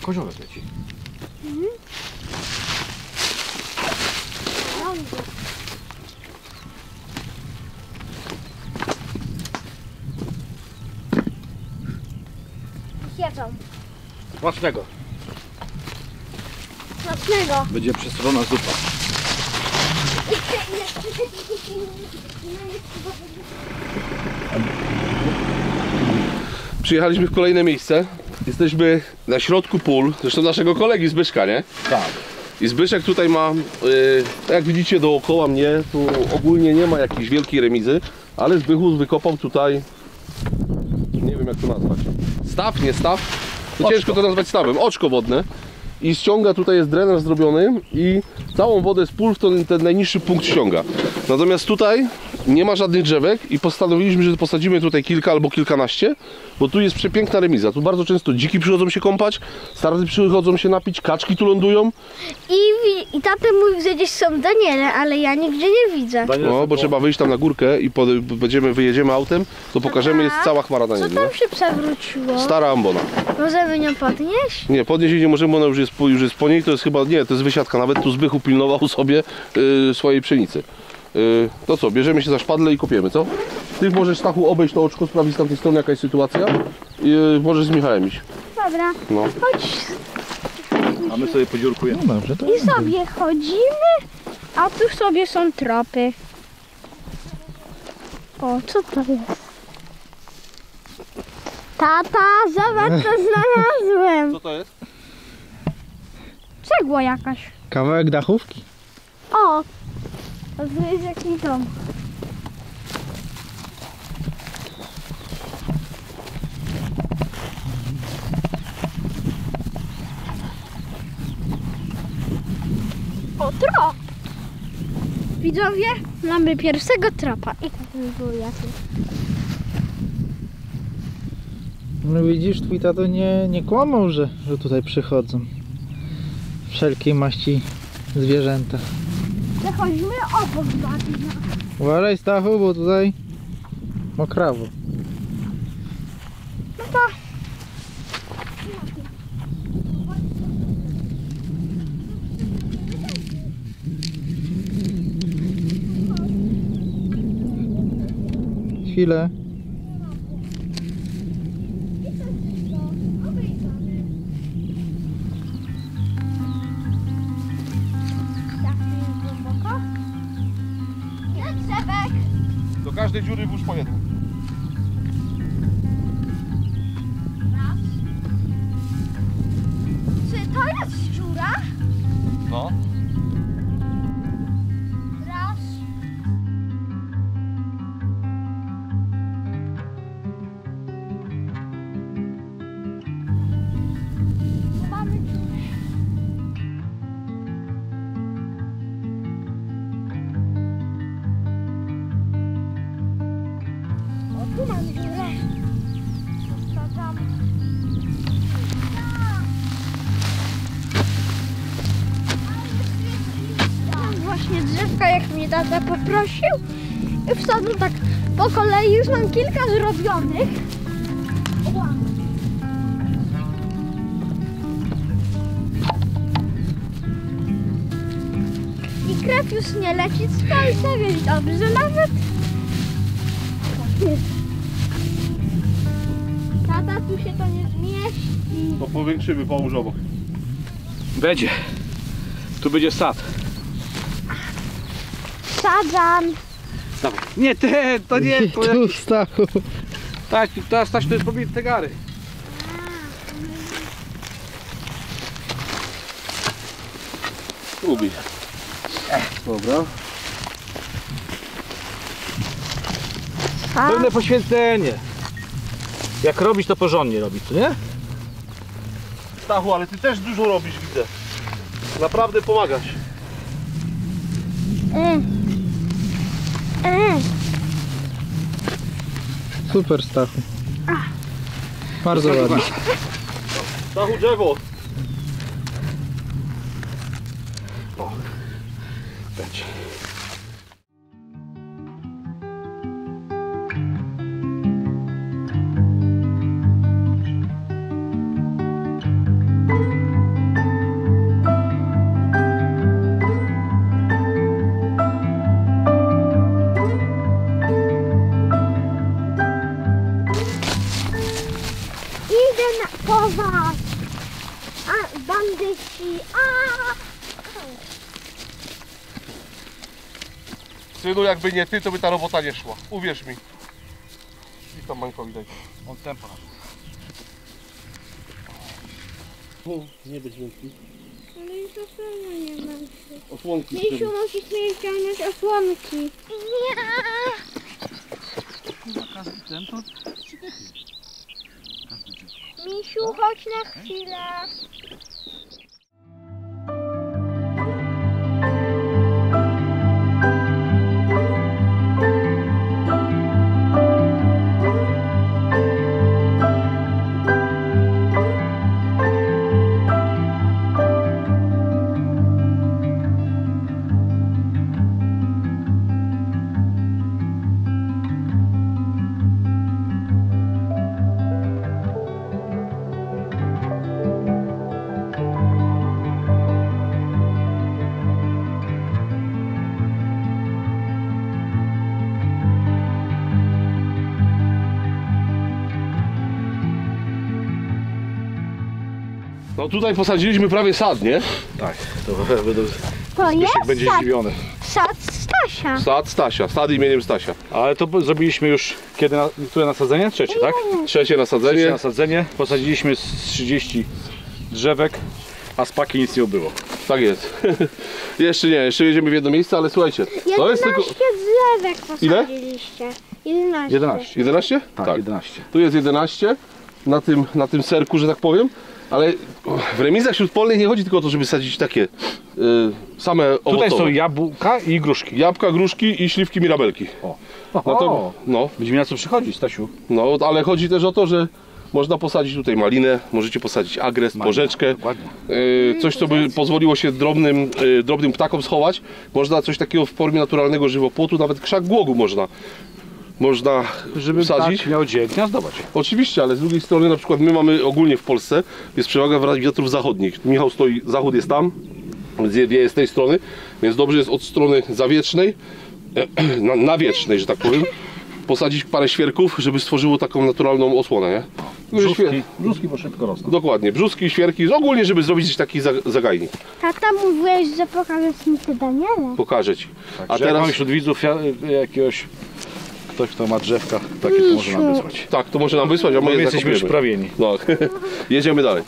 Koziołek leci. Jedzą. Smacznego. Smacznego. Będzie przesolona zupa. Przyjechaliśmy w kolejne miejsce. Jesteśmy na środku pól, zresztą naszego kolegi Zbyszka, nie? Tak. I Zbyszek tutaj ma, jak widzicie dookoła mnie, tu ogólnie nie ma jakiejś wielkiej remizy, ale Zbychus wykopał tutaj, nie wiem jak to nazwać, staw, nie staw, to ciężko to nazwać stawem, oczko wodne. I ściąga, tutaj jest drenaż zrobiony i całą wodę z pól w ten najniższy punkt ściąga. Natomiast tutaj nie ma żadnych drzewek i postanowiliśmy, że posadzimy tutaj kilka albo kilkanaście, bo tu jest przepiękna remiza. Tu bardzo często dziki przychodzą się kąpać, starcy przychodzą się napić, kaczki tu lądują. I tata mówi, że gdzieś są Daniele, ale ja nigdzie nie widzę. No, bo trzeba wyjść tam na górkę i wyjedziemy autem, to pokażemy, jest cała chmara Co Danieli. tam No? się przewróciło? Stara ambona. Możemy nią podnieść? Nie, podnieść jej nie możemy, ona już jest po niej, to jest chyba, nie, to jest wysiadka, nawet tu Zbychu pilnował sobie swojej pszenicy. To co, bierzemy się za szpadle i kopiemy, co? Ty możesz, Stachu, obejść to oczko, sprawdzić z tamtej strony jaka jest sytuacja. Możesz z Michałem iść. Dobra, No. chodź. A my sobie podziurkujemy. No dobrze, to... I sobie chodzimy, a tu sobie są tropy. O, co to jest? Tata, zobacz co znalazłem. Co to jest? Cegła jakaś. Kawałek dachówki. O, to jest jakiś dom. O, trop! Widzowie, mamy pierwszego tropa. I tak by było jasne. No widzisz, twój tato nie kłamał, że tutaj przychodzą wszelkiej maści zwierzęta. Przechodzimy obok bagna. Uważaj, Stachu, bo tutaj mokrawo. No to... Chwilę. Do każdej dziury włóż po jednym. Czy to jest szczura? No. Raz. Mamy dziurę. O, tu mamy dziurę. Wsadzam. Mam właśnie drzewka, jak mnie tata poprosił. I wsadzam tak po kolei. Już mam kilka zrobionych. Stachów już nie leci z palca, więc dobrze nawet. Tak jest. Tata, tu się to nie zmieści. To powiększymy, połóż obok. Będzie. Tu będzie sad. Sadzam. Dawaj. Nie, ty, to nie. To Tu, Stachu. tak, teraz Stasiu, to jest pobite te gary. Ubij. Dobra. Pełne poświęcenie. Jak robić, to porządnie robić, co nie? Stachu, ale ty też dużo robisz, widzę. Naprawdę pomagasz. Super, Stachu. Bardzo ładnie. Stachu, drzewo. Będzie. Idę po was. A, bandyci. Synu, jakby nie ty, to by ta robota nie szła. Uwierz mi. I tam Mańkowi daj. On tempo. Nie być dźwięki. Ale już osłony nie mam. Osłonki z Misiu, tyłu. musisz mi ściągnąć osłonki. Nie. Misiu, chodź na chwilę. No tutaj posadziliśmy prawie sad, nie? Tak, to będą... To jest będzie sad, zdziwiony. sad Stasia. Sad Stasia, sad imieniem Stasia. Ale to zrobiliśmy już kiedy które nasadzenie? Trzecie, tak? Trzecie nasadzenie. Trzecie nasadzenie. Posadziliśmy z 30 drzewek, a z paki nic nie ubyło. Tak jest. Jeszcze nie, jeszcze jedziemy w jedno miejsce, ale słuchajcie. To jest 11 tylko... drzewek Ile? posadziliście. 11. 11. 11? Tak, 11. Tu jest 11 na tym serku, że tak powiem. Ale w remizach śródpolnych nie chodzi tylko o to, żeby sadzić takie same owocowe. Tutaj są jabłka i gruszki. Jabłka, gruszki i śliwki mirabelki. O. No to, no, Będziemy na co przychodzić, Stasiu. no, ale chodzi też o to, że można posadzić tutaj malinę, możecie posadzić agres, porzeczkę. Dokładnie. Coś, co by pozwoliło się drobnym ptakom schować. Można coś takiego w formie naturalnego żywopłotu, nawet krzak głogu można Żeby wsadzić. tak miał gdzie gniazdować. Oczywiście, ale z drugiej strony na przykład my mamy ogólnie w Polsce, jest przewaga wiatrów zachodnich. Michał stoi, zachód jest tam, wieje z tej strony, więc dobrze jest od strony zawietrznej, nawietrznej, że tak powiem, posadzić parę świerków, żeby stworzyło taką naturalną osłonę, nie? Brzuski, bo szybko rosną. Dokładnie, brzuski, świerki, ogólnie żeby zrobić taki zagajnik. Tata, mówiłeś, że pokażesz mi te Daniele. Pokażę Ci. Tak, A że jak mamy teraz, wśród widzów jakiegoś, ktoś kto ma drzewka, takie to może nam wysłać. tak, to może nam wysłać, a Bo my my je jesteśmy już zakopiemy. wprawieni. No, jedziemy dalej.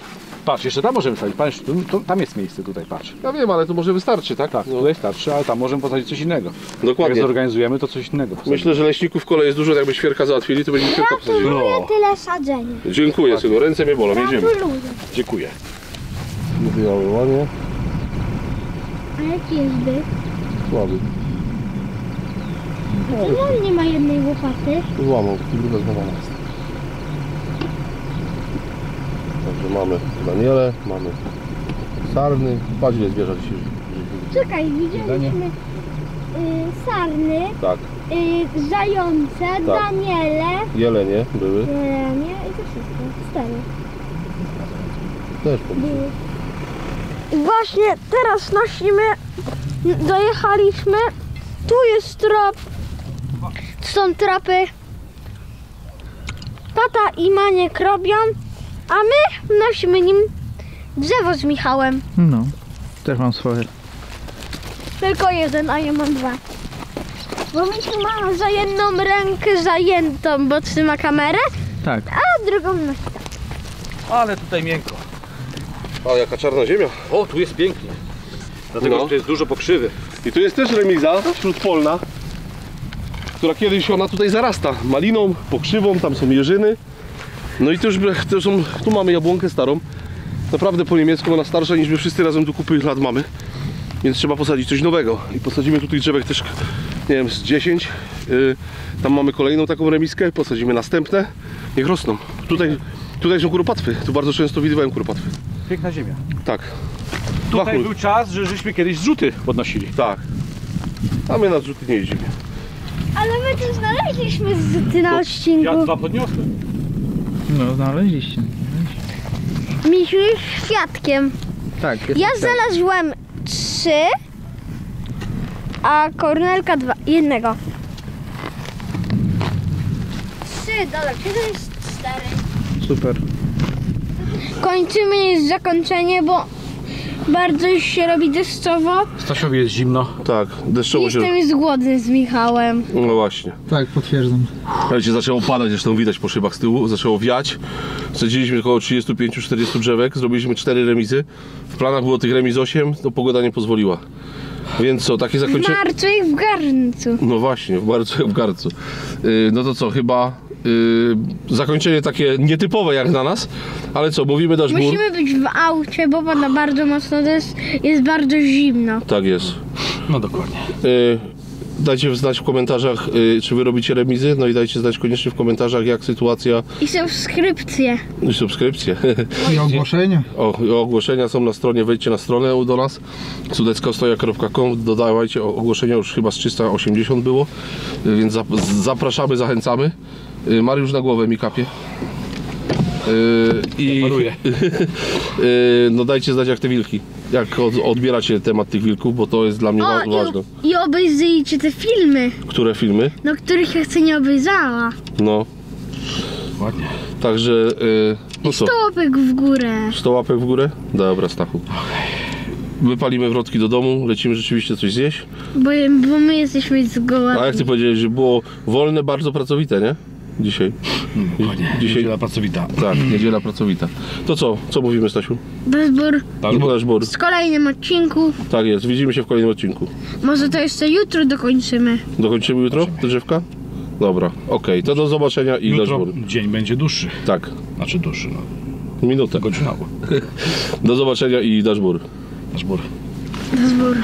Patrz, jeszcze tam możemy wsadzić. Patrz, tam jest miejsce, tutaj patrz. Ja wiem, ale to może wystarczy, tak? Tak, No, tutaj starczy, ale tam możemy posadzić coś innego. Jak dokładnie. zorganizujemy, to coś innego. Myślę, że leśników w kole jest dużo, jakby świerka załatwili, to będzie świerka posadzili. Gratuluję tyle sadzenia. Dziękuję, synu, ręce mnie bolą, jedziemy. Gratuluję. Dziękuję. Ładnie, A jaki jest byk? słaby. Czemu on nie ma jednej łopaty? Złamał, druga złamana jest. Także mamy Daniele, mamy sarny. Patrz ile zwierza dzisiaj. Czekaj, widzieliśmy sarny, Tak, zające, Daniele, jelenie były. jelenie i to wszystko. 4. Też I właśnie teraz nosimy dojechaliśmy. Tu jest trop. Tu są tropy. Tata i Maniek robią, a my nosimy nim drzewo z Michałem. No, też mam swoje. Tylko jeden, a ja mam dwa. Bo Michał ma za jedną rękę zajętą, bo trzyma kamerę, Tak. a drugą nosi. Ale tutaj miękko. O, jaka czarna ziemia. O, tu jest pięknie. Dlatego No. że tu jest dużo pokrzywy. I tu jest też remiza śródpolna, która kiedyś ona tutaj zarasta maliną, pokrzywą, tam są jeżyny. No i tu mamy jabłonkę starą. Naprawdę po niemiecku ona starsza niż my wszyscy razem tu kupy lat mamy. Więc trzeba posadzić coś nowego. I posadzimy tutaj drzewek też, nie wiem, z 10. Tam mamy kolejną taką remiskę, posadzimy następne. Niech rosną. Tutaj są kuropatwy. Tu bardzo często widywałem kuropatwy. Piękna ziemia. Tak. Tutaj Wachór. był czas, że żeśmy kiedyś zrzuty podnosili. Tak. A my na zrzuty nie jeździmy. Ale my tu znaleźliśmy zrzuty na Ja odcinku. 2 podniosłem. No, znaleźliście. Misiu jest świadkiem. Tak, jest Ja tak. znalazłem 3, a Kornelka 2. Jednego. 3, dobra, to jest 4. Super. Kończymy jest zakończenie, bo bardzo już się robi deszczowo. Stasiowi jest zimno. Tak, deszczowo się... Jestem już głodny z Michałem. No właśnie. Tak, potwierdzam. Słuchajcie, zaczęło padać, zresztą widać po szybach z tyłu, zaczęło wiać. Sadziliśmy około 35-40 drzewek, zrobiliśmy 4 remizy. W planach było tych remiz 8, to pogoda nie pozwoliła. Więc co, takie W zakończenie... marcu i w garncu. No właśnie, w marcu jak w garcu. No to co, chyba zakończenie takie nietypowe jak na nas, ale co, mówimy dasz gór? Musimy być w aucie, bo pada bardzo mocno deszcz. Jest bardzo zimno. Tak jest. No dokładnie. Dajcie znać w komentarzach, czy wy robicie remizy, no i dajcie znać koniecznie w komentarzach, jak sytuacja I subskrypcje. i subskrypcje. I ogłoszenia. Ogłoszenia są na stronie, wejdźcie na stronę do nas sudeckaostoja.com, dodawajcie ogłoszenia, już chyba z 380 było, więc zapraszamy, zachęcamy. Mariusz na głowę mi kapie. I Paruję. no dajcie znać jak te wilki, jak odbieracie temat tych wilków, bo to jest dla mnie ważne. I obejrzyjcie te filmy, Które filmy? no których ja chcę nie obejrzała. No, Ładnie. także no co, 100 łapek w górę. 100 łapek w górę? Dobra, Stachu. Wypalimy wrotki do domu, lecimy rzeczywiście coś zjeść. Bo my jesteśmy zgołodni. A jak ty powiedziałeś, że było wolne, bardzo pracowite, nie? Dzisiaj. Dokładnie. Dzisiaj- Niedziela pracowita. Tak, niedziela pracowita. To co? Co mówimy, Stasiu? Dozbór Dashboard. w kolejnym odcinku. Tak jest, widzimy się w kolejnym odcinku. Może to jeszcze jutro dokończymy. Dokończymy jutro te drzewka? Dobra, okej, to do zobaczenia i Jutro dashboard. dzień będzie dłuższy. Tak, Znaczy dłuższy, no. minutę. Godzinowo. Do zobaczenia i dashboard. Nasz bór. Dozbór.